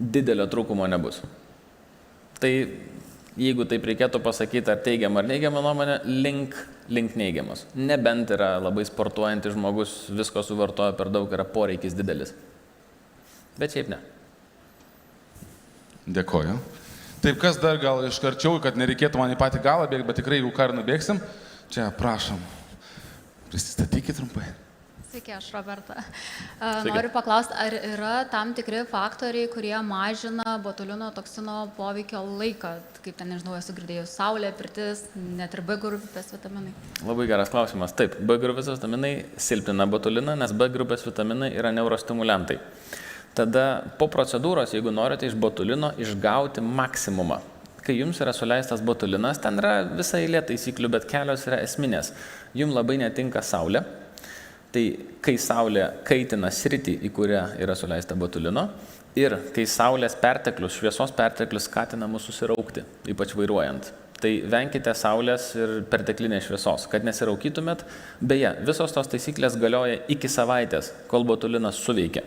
didelio trūkumo nebus. Tai jeigu taip reikėtų pasakyti, ar teigiamą ar neigiamą nuomonę, link neigiamos. Nebent yra labai sportuojantis žmogus, visko suvartoja per daug, yra poreikis didelis. Bet šiaip ne. Dėkoju. Taip, kas dar gal iškarčiau, kad nereikėtų man į patį galą bėgti, bet tikrai jeigu ką ir nubėgsim, čia prašom, prisistatykit trumpai. Sveiki, aš Roberta. Noriu paklausti, ar yra tam tikri faktoriai, kurie mažina botulino toksino poveikio laiką, kaip ten, nežinau, esu girdėjus, saulė, pirtis, net ir B grupės vitaminai? Labai geras klausimas. Taip, B grupės vitaminai silpnina botuliną, nes B grupės vitaminai yra neurostimuliantai. Tada po procedūros, jeigu norite iš botulino išgauti maksimumą. Kai jums yra suleistas botulinas, ten yra visa eilė taisyklių, bet kelios yra esminės. Jums labai netinka saulė. Tai kai saulė kaitina sritį, į kurią yra suleista botulino, ir kai saulės perteklius, šviesos perteklius skatina mus susiraukti, ypač vairuojant. Tai venkite saulės ir perteklinės šviesos, kad nesiraukytumėt. Beje, visos tos taisyklės galioja iki savaitės, kol botulinas suveikia.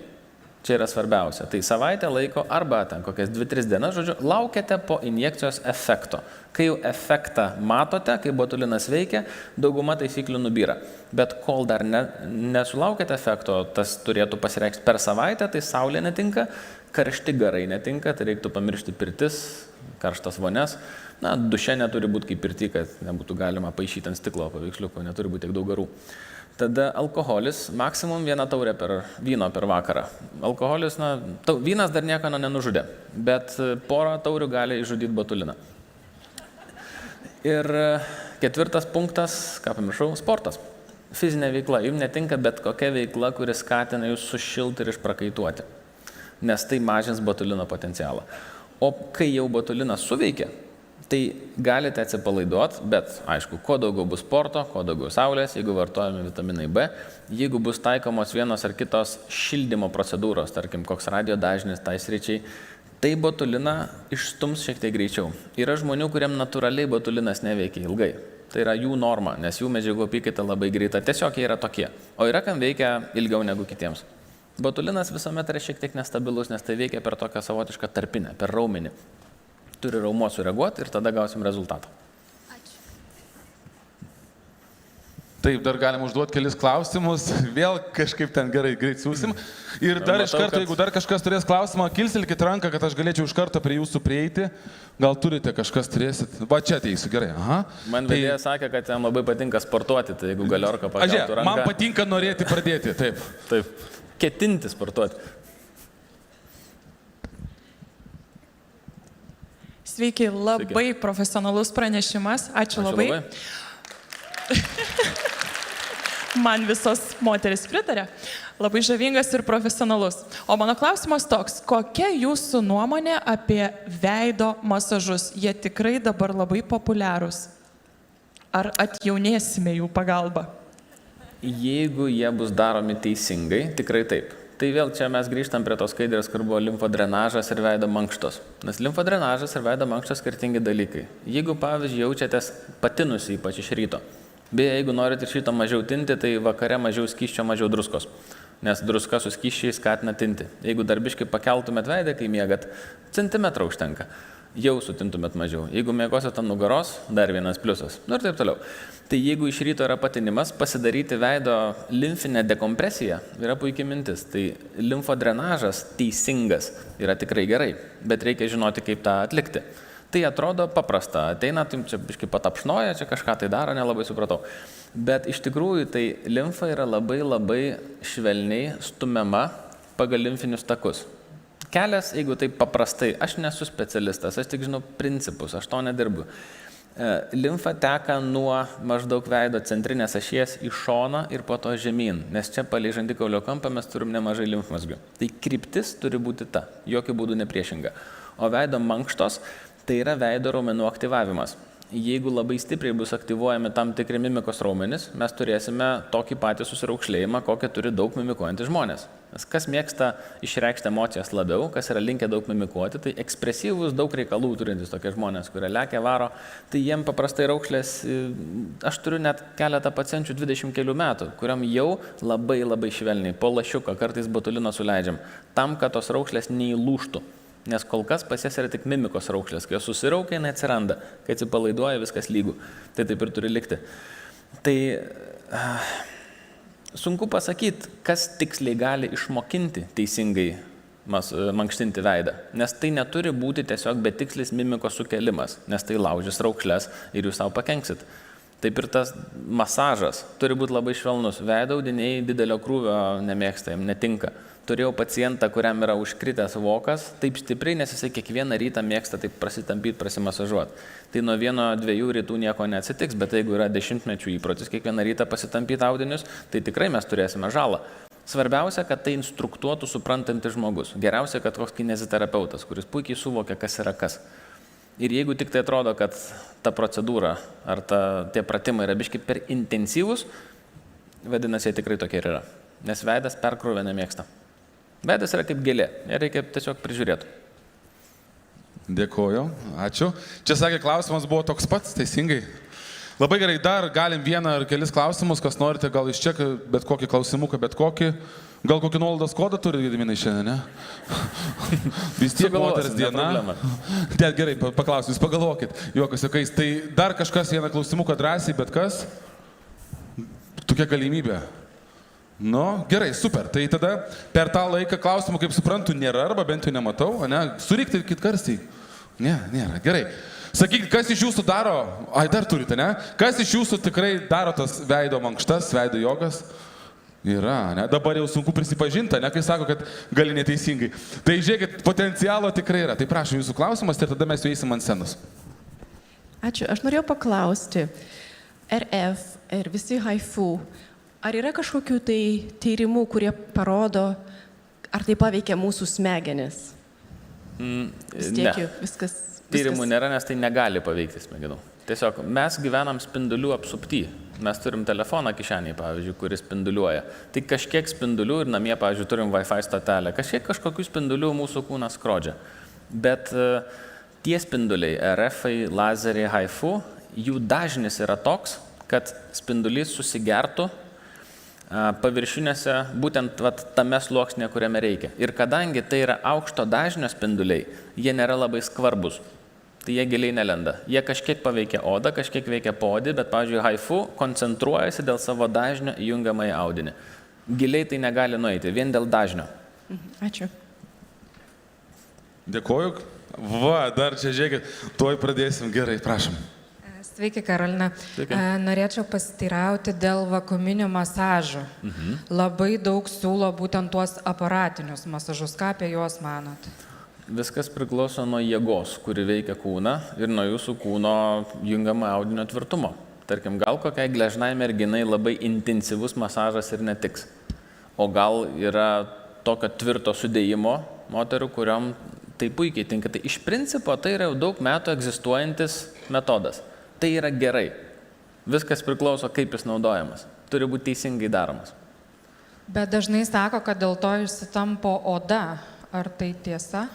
Čia yra svarbiausia. Tai savaitę laiko arba ten kokias 2-3 dienas, žodžiu, laukiate po injekcijos efekto. Kai jau efektą matote, kai botulinas veikia, dauguma taisyklių nubyra. Bet kol dar nesulaukėte efekto, tas turėtų pasireikšti per savaitę, tai saulė netinka, karšti garai netinka, tai reiktų pamiršti pirtis, karštas vonias Na, duše neturi būti kaip pirty, kad nebūtų galima paišyti ant stiklo paveiksliuko, neturi būti tiek daug garų. Tada alkoholis, maksimum 1 taurė vyno per vakarą. Alkoholis, vynas dar nieko nenužudė, bet porą taurių gali išžudyti botuliną. Ir 4 punktas, ką pamiršau, sportas. Fizinė veikla. Jums netinka bet kokia veikla, kuri skatina jūs sušilti ir išprakaituoti, nes tai mažins botulino potencialą. O kai jau botulinas suveikia, tai galite atsipalaiduoti, bet aišku, kuo daugiau bus sporto, kuo daugiau saulės, jeigu vartojame vitaminai B, jeigu bus taikomos vienos ar kitos šildymo procedūros, tarkim, koks radio dažnis tai sričiai, tai botuliną išstums šiek tiek greičiau. Yra žmonių, kuriem natūraliai botulinas neveikia ilgai. Tai yra jų norma, nes jų medžiagų apykaita labai greita, tiesiog jie yra tokie. O yra kam veikia ilgiau negu kitiems. Botulinas visuomet yra šiek tiek nestabilus, nes tai veikia per tokią savotišką tarpinę, per raumenį. Turi raumuo sureaguoti ir tada gausim rezultatą. Taip, dar galim užduoti kelis klausimus, vėl kažkaip ten gerai greit siūsim. Ir dar iš karto, jeigu dar kažkas turės klausimą, kilstelkit ranką, kad aš galėčiau iš karto prie jūsų prieiti. Gal turite, kažkas turėsit. Va čia ateisiu, gerai. Aha. Man vedėja sakė, kad jam labai patinka sportuoti, tai jeigu Galiorka pakeltų ranką. Man patinka norėti pradėti, taip. Taip, ketinti sportuoti. Sveiki, labai profesionalus pranešimas. Ačiū labai. Man visos moteris pritarė. Labai žavingas ir profesionalus. O mano klausimas toks, kokia jūsų nuomonė apie veido masažus? Jie tikrai dabar labai populiarūs. Ar atjaunėsime jų pagalba? Jeigu jie bus daromi teisingai, tikrai taip. Tai vėl čia mes grįžtam prie tos skaidrės, kur buvo limfodrenažas ir veido mankštos. Nes limfodrenažas ir veido mankštos skirtingi dalykai. Jeigu, pavyzdžiui, jaučiatės patinusi ypač iš ryto, beje, jeigu norite iš ryto mažiau tinti, tai vakare mažiau skysčio, mažiau druskos. Nes druska su skysčiai skatina tinti. Jeigu darbiškai pakeltumėt veidą, kai miegat, centimetrą užtenka. Jau sutintumėt mažiau. Jeigu miegosit ant nugaros, dar vienas pliusas. Ir taip toliau. Tai jeigu iš ryto yra patinimas, pasidaryti veido limfinę dekompresiją yra puikia mintis. Tai limfodrenažas teisingas yra tikrai gerai, bet reikia žinoti, kaip tą atlikti. Tai atrodo paprasta. Ateina, tai čia biškai patapšnoja, čia kažką tai daro, nelabai supratau. Bet iš tikrųjų tai limfa yra labai švelniai stumiama pagal limfinius takus. Kelias, jeigu taip paprastai, aš nesu specialistas, aš tik žinau principus, aš to nedirbu. Limfa teka nuo maždaug veido centrinės ašies į šoną ir po to žemyn, nes čia palei žandikaulio kampą mes turim nemažai limfmazgių. Tai kryptis turi būti ta, jokių būdų nepriešinga. O veido mankštos tai yra veido raumenų aktyvavimas. Jeigu labai stipriai bus aktyvuojami tam tikri mimikos raumenys, mes turėsime tokį patį susiraukšlėjimą, kokią turi daug mimikuojantys žmonės. Nes kas mėgsta išreikšti emocijas labiau, kas yra linkę daug mimikuoti, tai ekspresyvus, daug reikalų turintys tokie žmonės, kurie lekia, varo, tai jiem paprastai raukšlės, aš turiu net keletą pacienčių 20 kelių metų, kuriam jau labai švelniai, po lašiuką, kartais botulino suleidžiam, tam, kad tos raukšlės neįlūžtų. Nes kol kas pas jas yra tik mimikos raukšlės, kai jos susiraukia, jinai atsiranda, kai atsipalaiduoja, viskas lygų. Tai taip ir turi likti. Tai sunku pasakyti, kas tiksliai gali išmokinti teisingai mankštinti veidą. Nes tai neturi būti tiesiog betikslis mimikos sukelimas, nes tai laužys raukšlės ir jūs savo pakenksit. Taip ir tas masažas turi būti labai švelnus. Veido audiniai didelio krūvio nemėgsta, jam netinka. Turėjau pacientą, kuriam yra užkritęs vokas, taip stipriai, nes jisai kiekvieną rytą mėgsta taip prasitampyti, prasimasažuoti. Tai nuo 1-2 rytų nieko neatsitiks, bet jeigu yra 10-mečių įprotis kiekvieną rytą pasitampyti audinius, tai tikrai mes turėsime žalą. Svarbiausia, kad tai instruktuotų suprantantis žmogus. Geriausia, kad koks kineziterapeutas, kuris puikiai suvokia, kas yra kas. Ir jeigu tik tai atrodo, kad ta procedūra ar tie pratimai yra biški per intensyvus, vadinasi, jie tikrai tokie ir yra. Nes veidas perkrovę nemėgsta. Veidas yra kaip gėlė, ją reikia tiesiog prižiūrėti. Dėkuoju, ačiū. Čia sakė, klausimas buvo toks pats, teisingai. Labai gerai, dar galim vieną ar kelis klausimus, kas norite, gal iš čia, bet kokį klausimuką, bet kokį. Gal kokį nuolaidos kodą turi Gediminai šiandien, ne? Vis tiek moters diena. Gerai, paklausiu, jūs pagalvokit, juokas juokais. Tai dar kažkas vieną klausimuką drąsiai, bet kas? Tokia galimybė. Nu, gerai, super. Tai tada per tą laiką klausimų, kaip suprantu, nėra, arba bent jau nematau, ne? Surinkti kit garsiai. Ne, nėra. Gerai. Sakykit, kas iš jūsų daro, dar turite, ne? Kas iš jūsų tikrai daro tas veido mankštas, veido jogas? Yra, ne? Dabar jau sunku prisipažinti, ne? Kai sako, kad gali neteisingai. Tai žiūrėkit, potencialo tikrai yra. Tai prašom jūsų klausimas ir tada mes jau eisim ant scenos. Ačiū. Aš norėjau paklausti, RF ir visi haifu, ar yra kažkokių tai tyrimų, kurie parodo, ar tai paveikia mūsų smegenis? Vis tiek jau viskas. Tyrimų nėra, nes tai negali paveikti smegenų. Tiesiog mes gyvenam spindulių apsupty. Mes turim telefoną kišenėje, pavyzdžiui, kuris spinduliuoja. Tai kažkiek spindulių ir namie, pavyzdžiui, turim Wi-Fi stotelę. Kažkokių spindulių mūsų kūnas skrodžia. Bet tie spinduliai, RF-ai, lazeriai, haifu, jų dažnis yra toks, kad spindulys susigertų paviršinėse, būtent tame sluoksnėje, kuriame reikia. Ir kadangi tai yra aukšto dažnio spinduliai, jie nėra labai skvarbus. Tai jie giliai nelenda. Jie kažkiek paveikia odą, kažkiek veikia podį, bet, pavyzdžiui, haifu koncentruojasi dėl savo dažnio įjungiamą į audinį. Giliai tai negali nueiti, vien dėl dažnio. Ačiū. Dėkoju. Va, dar čia žiūrėkit, tuoj pradėsim. Gerai, prašom. Sveiki, Karolina. Sveiki. Norėčiau pasiteirauti dėl vakuuminių masažų. Labai daug siūlo būtent tuos aparatinius masažus. Ką apie juos manot? Viskas priklauso nuo jėgos, kuri veikia kūną ir nuo jūsų kūno jungiamą audinio tvirtumo. Tarkim, gal kokiai gležnai merginai labai intensyvus masažas ir netiks. O gal yra tokio tvirto sudėjimo moterų, kuriam tai puikiai tinka. Tai iš principo tai yra jau daug metų egzistuojantis metodas. Tai yra gerai. Viskas priklauso, kaip jis naudojamas. Turi būti teisingai daromas. Bet dažnai sako, kad dėl to išsitampo oda. Ar tai tiesa?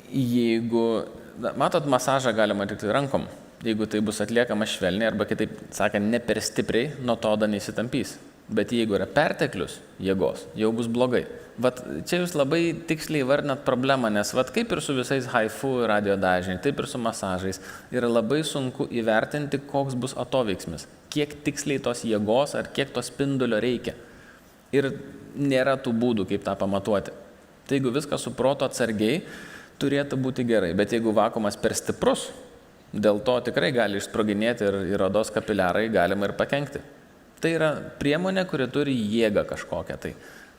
Jeigu, matot, masažą galima tik rankom. Jeigu tai bus atliekama švelniai arba kitaip sakant, ne per stipriai, nuo to oda neįsitampys. Bet jeigu yra perteklius jėgos, jau bus blogai. Vat čia jūs labai tiksliai vardinat problemą, nes vat kaip ir su visais haifu radio dažniai, taip ir su masažais, yra labai sunku įvertinti, koks bus atoveiksmis, kiek tiksliai tos jėgos ar kiek to spindulio reikia. Ir nėra tų būdų, kaip tą pamatuoti. Tai jeigu viską su proto atsargiai, turėtų būti gerai. Bet jeigu vakuumas per stiprus, dėl to tikrai gali išsproginėti ir odos kapiliarai, galima ir pakenkti. Tai yra priemonė, kuri turi jėgą kažkokią. Tai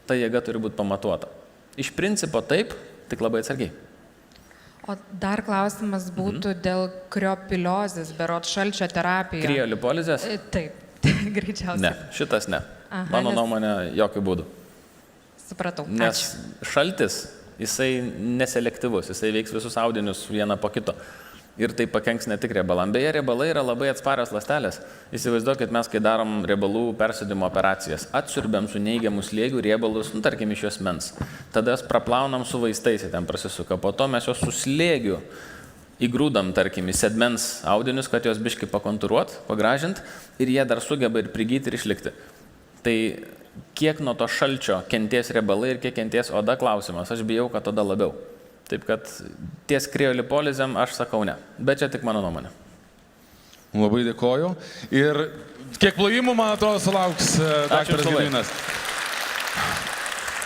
ta jėga turi būti pamatuota. Iš principo taip, tik labai atsargiai. O dar klausimas būtų dėl kriopiliozės, berot šalčio terapijos. Kriolipolizės? Taip, greičiausiai. Ne, šitas ne. Aha, Mano nuomonė, jokių būdų. Supratau. Nes Ačiū. šaltis, jisai neselektyvus, jisai veiks visus audinius vieną po kito. Ir tai pakenks ne tik riebalam. Beje, riebalai yra labai atsparios ląstelės. Įsivaizduokit, mes, kai darom riebalų persėdimo operacijas, atsiurbiam su neigiamu slėgiu riebalus, tarkim, iš juosmens. Tada jas praplaunam su vaistais, ten prasisuka. Po to mes juos su slėgiu įgrūdam, tarkim, į sedmens audinius, kad juos biškai pakontūruot, pagražint, ir jie dar sugeba ir prigyti ir išlikti. Tai kiek nuo to šalčio kenties riebalai ir kiek kenties oda, klausimas. Aš bijau, kad oda labiau. Taip kad ties kriolipolizėm aš sakau ne. Bet čia tik mano nuomonė. Labai dėkoju. Ir kiek plojimų, man atrodo, sulauks daktaras Gediminas.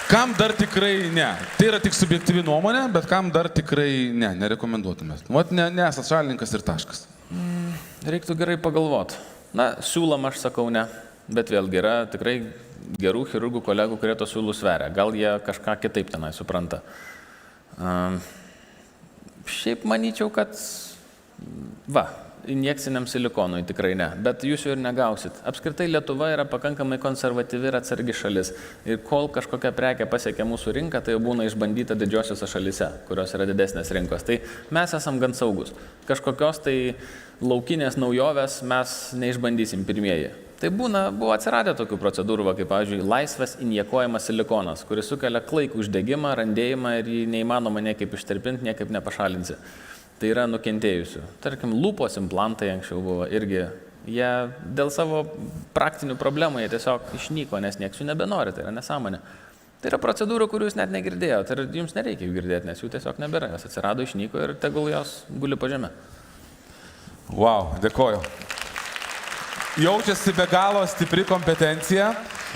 Kam dar tikrai ne? Tai yra tik subjektyvi nuomonė, bet kam dar tikrai ne, nerekomenduotumėt. Vat nesat šalininkas ir taškas. Reiktų gerai pagalvoti. Na, siūlom aš sakau ne. Bet vėlgi yra tikrai gerų chirurgų kolegų, kurie to siūlų sveria. Gal jie kažką kitaip tenai supranta. Šiaip manyčiau, kad injekciniam silikonui tikrai ne, bet jūs jo ir negausit. Apskritai Lietuva yra pakankamai konservatyvi ir atsargi šalis. Ir kol kažkokia prekė pasiekia mūsų rinką, tai jau būna išbandyta didžiosiose šalise, kurios yra didesnės rinkos. Tai mes esam gan saugus. Kažkokios tai laukinės naujovės mes neišbandysim pirmieji. Tai buvo atsiradę tokių procedūrų, kaip, pavyzdžiui, laisvas injekuojamas silikonas, kuris sukelia klaikų uždegimą, randėjimą ir jį neįmanoma niekaip ištirpinti, niekaip nepašalinsi. Tai yra nukentėjusių. Tarkim, lūpos implantai anksčiau buvo irgi, jie dėl savo praktinių problemų jie tiesiog išnyko, nes nieks jų nebenori, tai yra nesąmonė. Tai yra procedūrų, kurių jūs net negirdėjote ir jums nereikia jų girdėti, nes jų tiesiog nebėra, jos atsirado, išnyko ir tegul jos guli po žemę. Wow, dėkoju. Jaučiasi be galo stipri kompetencija.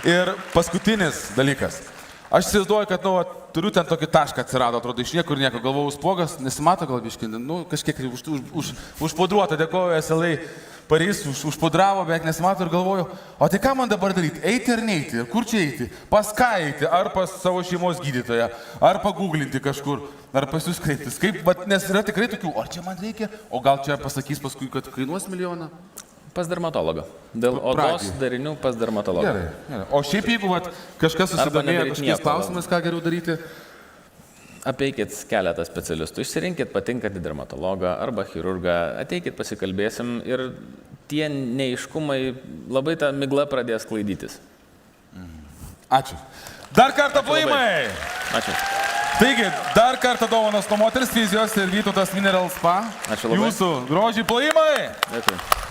Ir paskutinis dalykas. Aš įsivaizduoju, kad, nu, turiu ten tokį tašką atsirado, atrodo, iš niekur nieko, galvojau, spuogas, nesimato gal biškai, nu, kažkiek užpudruota, dėkoju SLA Paris, užpudravo, beveik nesimato ir galvoju, o tai ką man dabar daryti, eiti ar neiti, kur čia eiti, pas ką eiti, ar pas savo šeimos gydytoją, ar paguglinti kažkur, ar pas jūs kreiptis, kaip, nes yra tikrai tokių, ar čia man reikia, o gal čia pasakys paskui, kad kainuos milijoną. Pas dermatologą. Dėl odos darinių pas dermatologą. Gerai, gerai. O šiaip jeigu kažkas susidomėjo kažkokiais klausimais, ką geriau daryti? Apeikit keletą specialistų, išsirinkit patinkantį dermatologą arba chirurgą, ateikit pasikalbėsim ir tie neiškumai labai ta migla pradės klaidytis. Ačiū. Dar kartą plojimai! Ačiū. Taigi, dar kartą dovanos nuo Moters Vizijos ir Vytautas Mineral Spa. Ačiū labai. Jūsų grožiai plojimai! Dėkui.